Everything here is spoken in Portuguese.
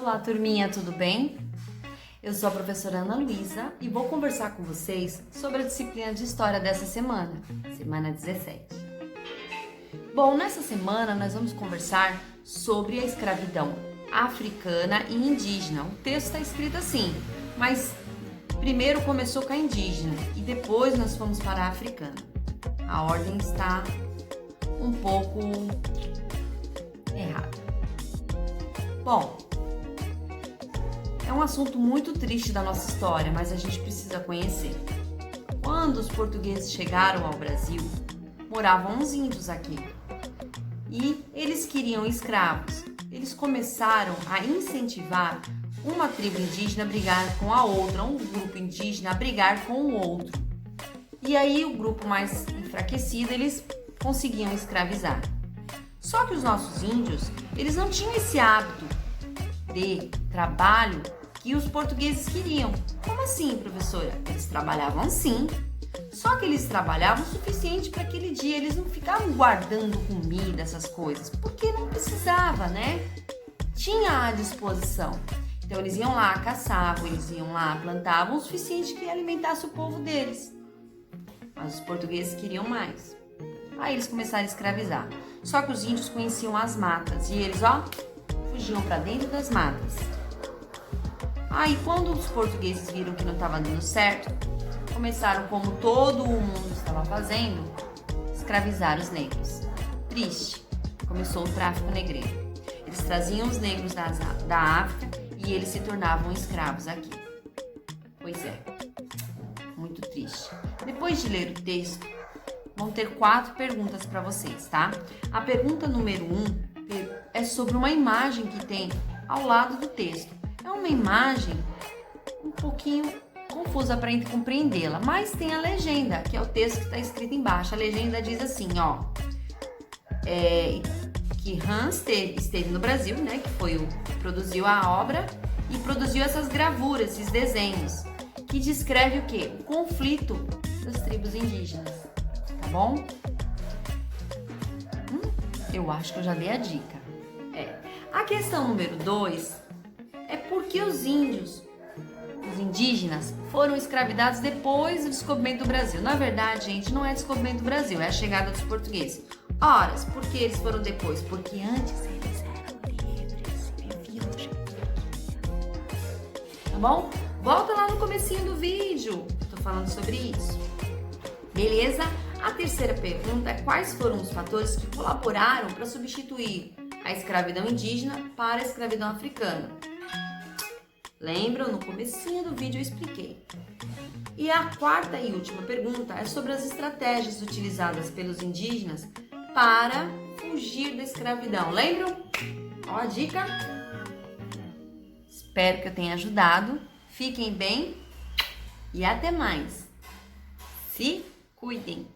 Olá, turminha, tudo bem? Eu sou a professora Ana Luísa e vou conversar com vocês sobre a disciplina de História dessa semana, semana 17. Bom, nessa semana nós vamos conversar sobre a escravidão africana e indígena. O texto está escrito assim, mas primeiro começou com a indígena e depois nós fomos para a africana. A ordem está um pouco errada. Bom, é um assunto muito triste da nossa história, mas a gente precisa conhecer. Quando os portugueses chegaram ao Brasil, moravam uns índios aqui e eles queriam escravos. Eles começaram a incentivar uma tribo indígena a brigar com a outra, um grupo indígena a brigar com o outro. E aí o grupo mais enfraquecido, eles conseguiam escravizar. Só que os nossos índios, eles não tinham esse hábito de trabalho que os portugueses queriam. Como assim, professora? Eles trabalhavam sim, só que eles trabalhavam o suficiente para aquele dia, eles não ficavam guardando comida, essas coisas, porque não precisava, né? Tinha à disposição. Então eles iam lá, caçavam, eles iam lá, plantavam o suficiente que alimentasse o povo deles. Mas os portugueses queriam mais. Aí eles começaram a escravizar. Só que os índios conheciam as matas e eles, fugiam para dentro das matas. Aí quando os portugueses viram que não estava dando certo, começaram, como todo o mundo estava fazendo, escravizar os negros. Triste, começou o tráfico negreiro. Eles traziam os negros da África e eles se tornavam escravos aqui. Pois é, muito triste. Depois de ler o texto, vão ter 4 perguntas para vocês, tá? A pergunta número 1 é sobre uma imagem que tem ao lado do texto. É uma imagem um pouquinho confusa para compreendê-la, mas tem a legenda, que é o texto que está escrito embaixo. A legenda diz assim, que Hans esteve no Brasil, né, que foi o que produziu a obra e produziu essas gravuras, esses desenhos, que descreve o quê? O conflito das tribos indígenas, tá bom? Eu acho que eu já dei a dica. A questão número 2 é por que os indígenas foram escravizados depois do descobrimento do Brasil. Na verdade, gente, não é descobrimento do Brasil, é a chegada dos portugueses. Ora, por que eles foram depois? Porque antes eles eram livres, viviam do jeito que queriam. Tá bom? Volta lá no comecinho do vídeo, tô falando sobre isso. Beleza? A terceira pergunta é quais foram os fatores que colaboraram para substituir a escravidão indígena para a escravidão africana? Lembram? No comecinho do vídeo eu expliquei. E a quarta e última pergunta é sobre as estratégias utilizadas pelos indígenas para fugir da escravidão. Lembram? Ó a dica. Espero que eu tenha ajudado. Fiquem bem e até mais. Se cuidem!